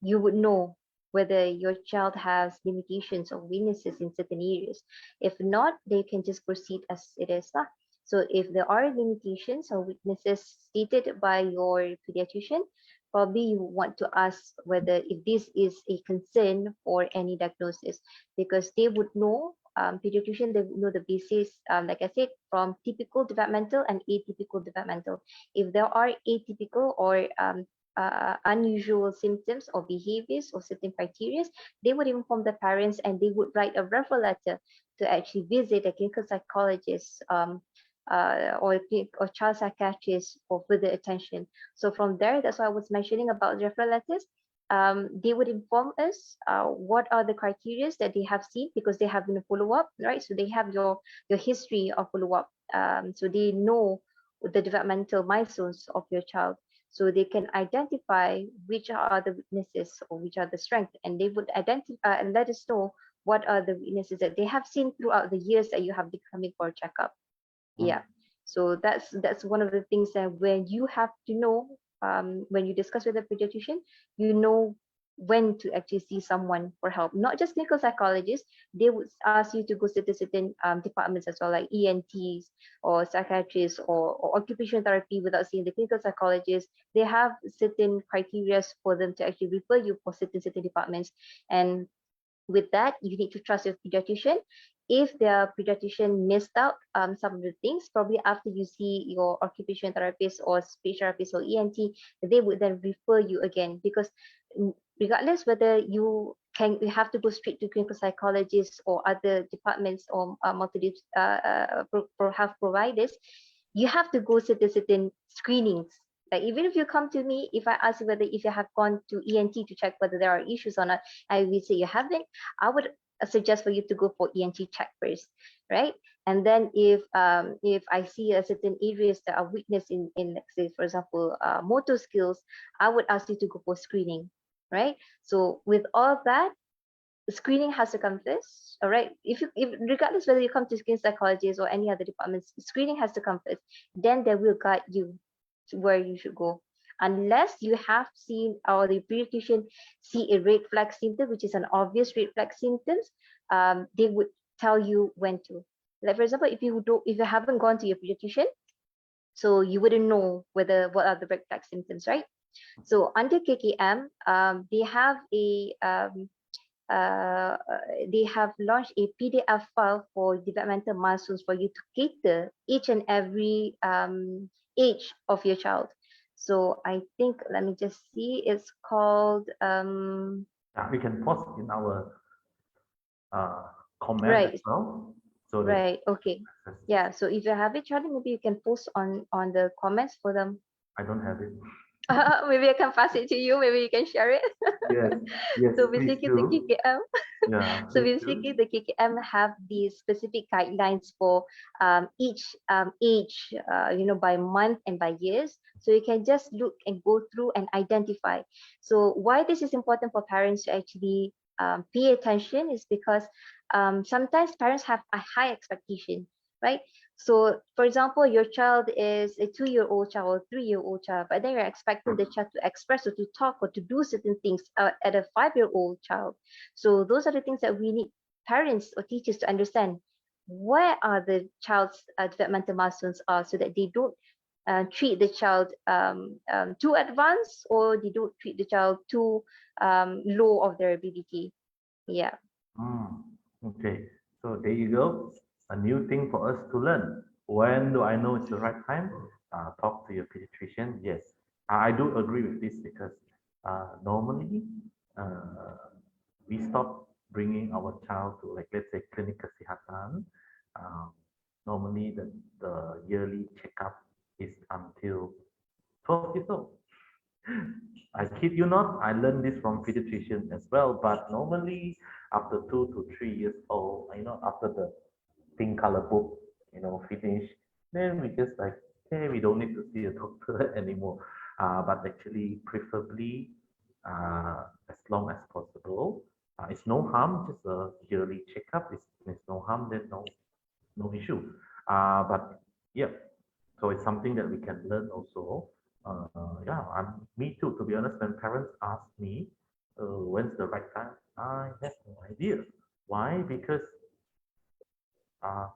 you would know whether your child has limitations or weaknesses in certain areas. If not, they can just proceed as it is. So if there are limitations or weaknesses stated by your pediatrician, probably you want to ask whether if this is a concern for any diagnosis, because they would know, pediatrician, they would know the basis, like I said, from typical developmental and atypical developmental. If there are atypical or unusual symptoms or behaviors or certain criteria, they would inform the parents and they would write a referral letter to actually visit a clinical psychologist, or child psychiatrist for further attention. So from there, that's why I was mentioning about referral letters. They would inform us what are the criteria that they have seen, because they have been a follow up, right? So they have your history of follow up. So they know the developmental milestones of your child. So they can identify which are the weaknesses or which are the strengths, and they would identify and let us know what are the weaknesses that they have seen throughout the years that you have been coming for a checkup. Yeah. So that's one of the things that when you have to know, when you discuss with a pediatrician, you know when to actually see someone for help. Not just clinical psychologists, they would ask you to go to certain departments as well, like ENTs or psychiatrists or occupational therapy without seeing the clinical psychologist. They have certain criteria for them to actually refer you for certain departments. And with that, you need to trust your pediatrician. If their pediatrician missed out some of the things, probably after you see your occupational therapist or speech therapist or ENT, they would then refer you again, because regardless whether you have to go straight to clinical psychologists or other departments or health providers, you have to go to certain screenings. Like even if you come to me, if I ask you whether if you have gone to ENT to check whether there are issues or not, I will say you haven't. I would suggest for you to go for ENT check first, right? And then if I see a certain areas that are weakness in let's say for example motor skills, I would ask you to go for screening, right? So with all of that, screening has to come first. All right. If regardless whether you come to skin psychologist or any other departments, screening has to come first. Then they will guide you to where you should go. Unless you have seen or the pediatrician see a red flag symptom, which is an obvious red flag symptoms, they would tell you when to. Like for example, if you haven't gone to your pediatrician, so you wouldn't know what are the red flag symptoms, right? So under KKM, uh, they have launched a PDF file for developmental milestones for you to cater each and every age of your child. So I think, let me just see, it's called Yeah, we can post in our comment as right, well. So that right, okay. Yeah, so if you have it, Charlie, maybe you can post on the comments for them. I don't have it. Maybe I can pass it to you. Maybe you can share it. Yes, yes, So please basically, the do. KKM. Yeah, So please basically, do. the KKM have these specific guidelines for each age, by month and by years. So you can just look and go through and identify. So why this is important for parents to actually pay attention is because sometimes parents have a high expectation, right? So, for example, your child is a 2-year-old child or 3-year-old child, but then you're expecting the child to express or to talk or to do certain things at a 5-year-old child. So, those are the things that we need parents or teachers to understand. Where are the child's developmental milestones are, so that they don't treat the child too advanced, or they don't treat the child too low of their ability. Yeah. Okay, so there you go. A new thing for us to learn. When do I know it's the right time? Talk to your pediatrician. Yes, I do agree with this because normally we stop bringing our child to, like, let's say clinic kesihatan. Um, Normally the yearly checkup is until 12 years old. I kid you not, I learned this from pediatrician as well, but normally after 2 to 3 years old, after the pink color book, finish, then we just like, hey, we don't need to see a doctor anymore. But actually, preferably, as long as possible, it's no harm, just a yearly checkup. It's no harm, then no issue. But yeah, so it's something that we can learn also. Yeah, me too. To be honest, when parents ask me, when's the right time, I have no idea. Why? Because uh,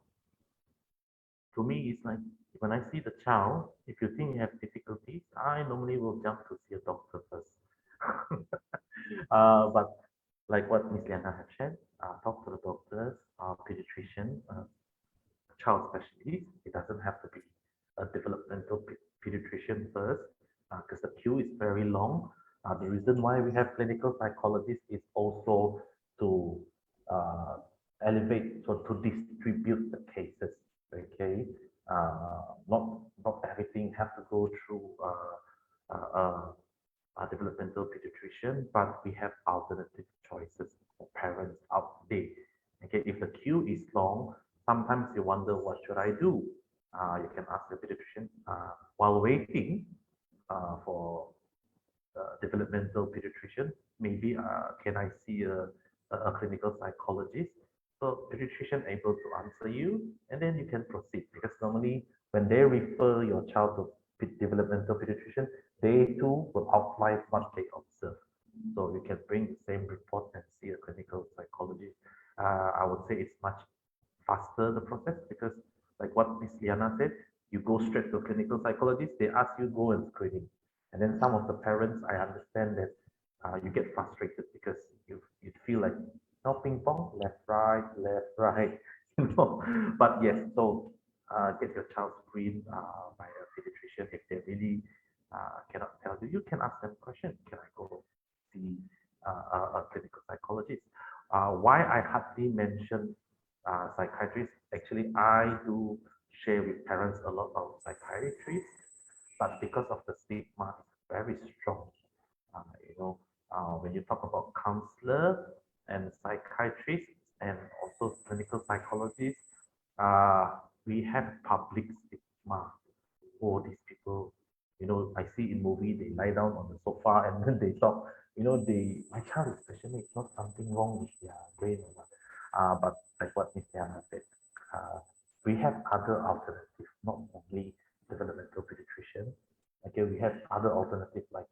to me, it's like when I see the child, if you think you have difficulties, I normally will jump to see a doctor first. But like what Miss Liana has said, talk to the doctors, pediatrician, child specialist. It doesn't have to be a developmental pediatrician first, because the queue is very long. The reason why we have clinical psychologists is also to uh, elevate, so to distribute the cases. Okay, not everything has to go through a developmental pediatrician, but we have alternative choices for parents out there. Okay, if the queue is long, sometimes you wonder, what should I do? You can ask the pediatrician while waiting for developmental pediatrician. Maybe can I see a clinical psychologist? So pediatrician able to answer you, and then you can proceed. Because normally when they refer your child to developmental pediatrician, they too will outline what they observe. So you can bring the same report and see a clinical psychologist. I would say it's much faster the process, because like what Miss Liana said, you go straight to a clinical psychologist, they ask you go and screening. And then some of the parents, I understand that you get frustrated because you feel like no ping pong, left, right, you know. But yes, so get your child screened by a pediatrician. If they really cannot tell you, you can ask them question. Can I go see a clinical psychologist? Why I hardly mention psychiatrists? Actually, I do share with parents a lot of psychiatrists, but because of the stigma, it's very strong. You know, when you talk about counselor and psychiatrists and also clinical psychologists, we have public stigma. Oh, these people, you know, I see in movie they lie down on the sofa and then they talk. You know, my child is special needs, not something wrong with their brain or what. But like what Miss Diana said, uh, we have other alternatives, not only developmental pediatrician. Okay, we have other alternatives like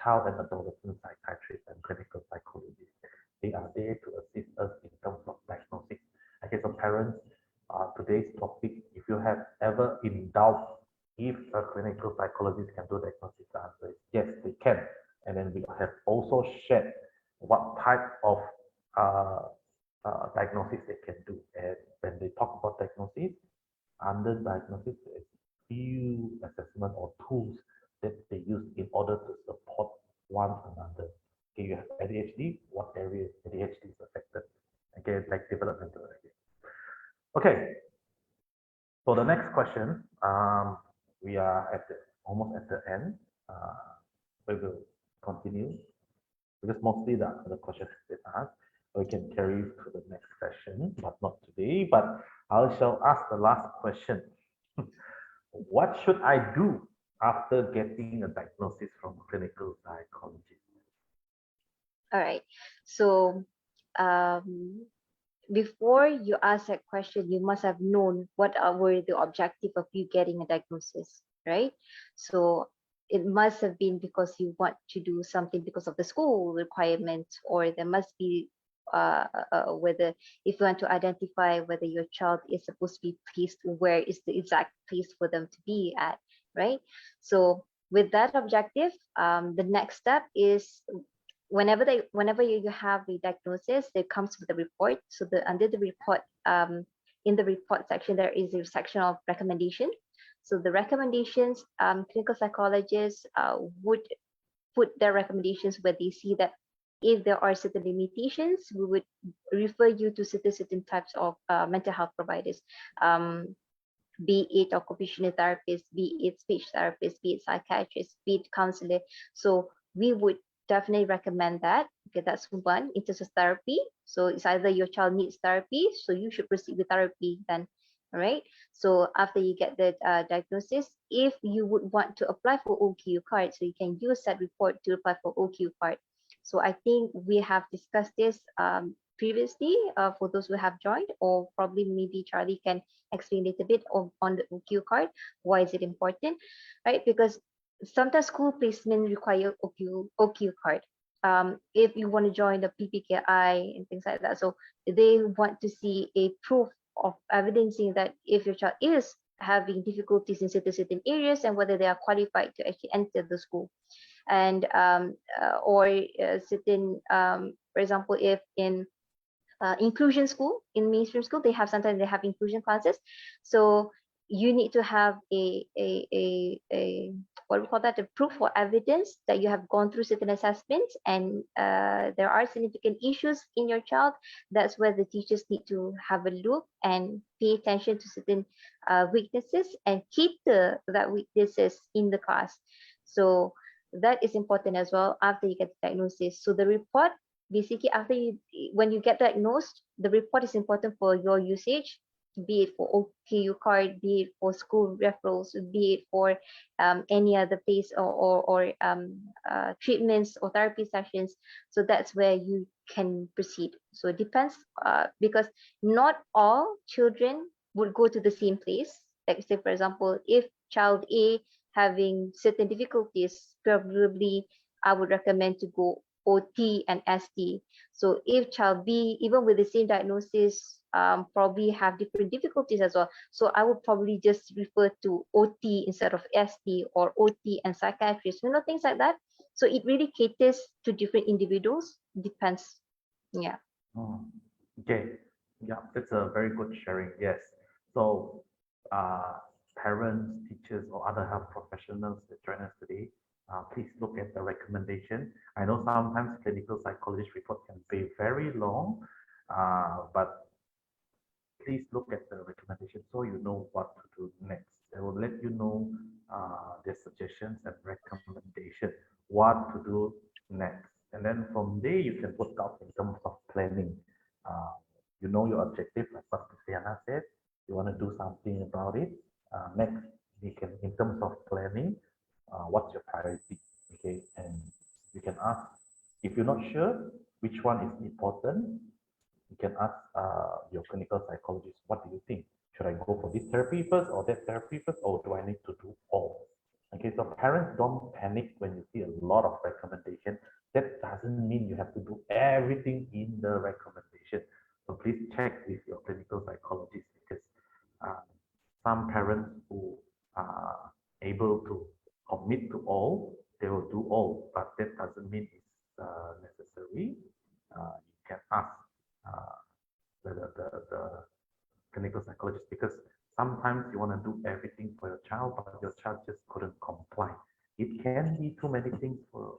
child and adolescent psychiatrists and clinical psychologists. They are there to assist us in terms of diagnosis. Okay, so parents, today's topic, if you have ever in doubt if a clinical psychologist can do diagnosis, the answer is yes, they can. And then we have also shared what type of uh, diagnosis they can do. And when they talk about diagnosis, under diagnosis, there's few assessment or tools that they use in order to support one another. Okay, you have ADHD, what area ADHD is affected? Okay, like developmental. Okay, so the next question, we are at almost at the end. We will continue because mostly the question has been asked. We can carry to the next session, but not today. But I shall ask the last question. What should I do after getting a diagnosis from a clinical psychologist? All right. So um, before you ask that question, you must have known what were the objective of you getting a diagnosis, right? So it must have been because you want to do something because of the school requirements, or there must be whether if you want to identify whether your child is supposed to be placed, where is the exact place for them to be at, right? So with that objective, the next step is whenever you have the diagnosis, it comes with a report. So under the report, in the report section, there is a section of recommendation. So the recommendations, clinical psychologists would put their recommendations where they see that if there are certain limitations, we would refer you to certain types of mental health providers, be it occupational therapist, be it speech therapist, be it psychiatrist, be it counselor. So we would definitely recommend that. Okay, that's one in terms of therapy. So it's either your child needs therapy, so you should proceed with therapy then. All right. So after you get the diagnosis, if you would want to apply for OQ card, so you can use that report to apply for OQ card. So I think we have discussed this previously for those who have joined, or probably maybe Charlie can explain a little bit on the OQ card. Why is it important, right? Because sometimes school placement require OQ card. If you want to join the PPKI and things like that, so they want to see a proof of evidencing that if your child is having difficulties in certain areas and whether they are qualified to actually enter the school. And or certain, for example, if in inclusion school, in mainstream school, sometimes they have inclusion classes. So you need to have a what we call that, a proof or evidence that you have gone through certain assessments, and there are significant issues in your child. That's where the teachers need to have a look and pay attention to certain weaknesses and cater that weaknesses in the class. So that is important as well after you get the diagnosis. So the report, basically, after when you get diagnosed, the report is important for your usage, be it for OKU card, be it for school referrals, be it for any other place, or treatments or therapy sessions. So that's where you can proceed. So it depends, because not all children would go to the same place. Like, say, for example, if child A having certain difficulties, probably I would recommend to go OT and ST. So if child B, even with the same diagnosis, probably have different difficulties as well. So I would probably just refer to OT instead of ST, or OT and psychiatrist, things like that. So it really caters to different individuals. Depends. Yeah. Oh, okay. Yeah, that's a very good sharing. Yes. So, uh, parents, teachers, or other health professionals that join us today, please look at the recommendation. I know sometimes clinical psychologist report can be very long, but please look at the recommendation so you know what to do next. They will let you know their suggestions and recommendation, what to do next. And then from there, you can work out in terms of planning. Uh, you know your objective, like what Christiana said, you want to do something about it. Next, you can, in terms of planning, what's your priority? Okay, and you can ask, if you're not sure which one is important, you can ask your clinical psychologist, what do you think? Should I go for this therapy first or that therapy first, or do I need to do all? Okay, so parents, don't panic when you see a lot of recommendation. That doesn't mean you have to do everything in the recommendation. So please check with your clinical psychologist, because uh, some parents who are able to commit to all, they will do all, but that doesn't mean it's necessary. You can ask uh, the clinical psychologist, because sometimes you want to do everything for your child, but your child just couldn't comply. It can be too many things for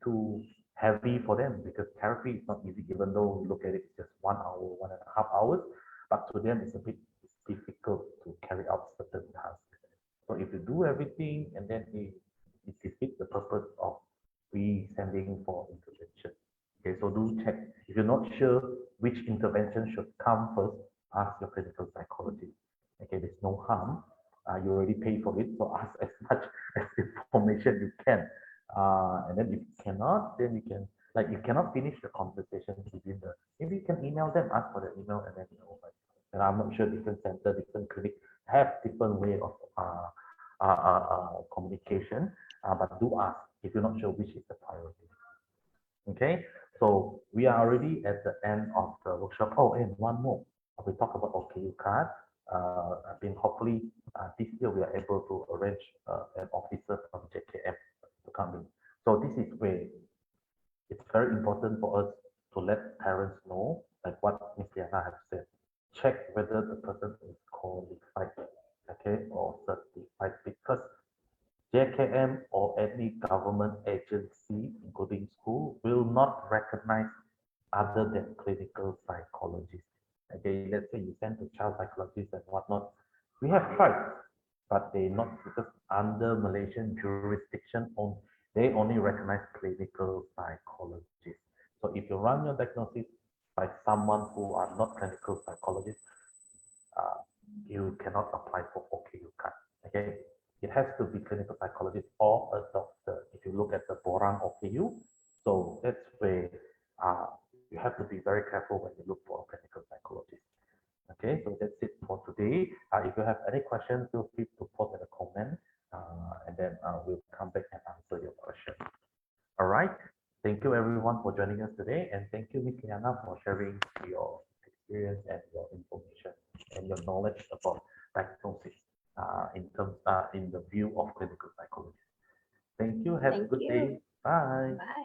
too heavy for them, because therapy is not easy, even though we look at it, it's just 1 hour, 1.5 hours, but to them it's a bit difficult to carry out certain tasks. So if you do everything, and then it defeats the purpose of sending for intervention. Okay, so do check. If you're not sure which intervention should come first, ask your clinical psychologist. Okay, there's no harm. You already pay for it, so ask as much as information you can. And then if you cannot, then you can, like, you cannot finish the conversation within the, maybe you can email them, ask for the email, and then, and I'm not sure different center, different clinic have different way of communication, but do ask if you're not sure which is the priority. Okay, so we are already at the end of the workshop. Oh, and one more. We talk about OKU card. I mean, hopefully this year we are able to arrange an officer from JKM to come in. So this is where it's very important for us to let parents know, like what Ms. Liana has said. Check whether the person is qualified, okay, or certified, because JKM or any government agency, including school, will not recognize other than clinical psychologists. Okay, let's say you send to child psychologists and whatnot. We have tried, but they not, because under Malaysian jurisdiction, they only recognize clinical psychologists. So if you run your diagnosis by someone who are not clinical psychologists, uh, you cannot apply for OKU card. Okay, it has to be clinical psychologist or a doctor. If you look at the Borang OKU, so that's where you have to be very careful when you look for a clinical psychologist. Okay, so that's it for today. If you have any questions, feel free to post in the comment, and then we'll come back and answer your question. All right. Thank you everyone for joining us today, and thank you, Ms. Liana, for sharing your experience and your information and your knowledge about diagnosis in the view of clinical psychology. Thank you. Have a Thank good you. day. Bye. Bye.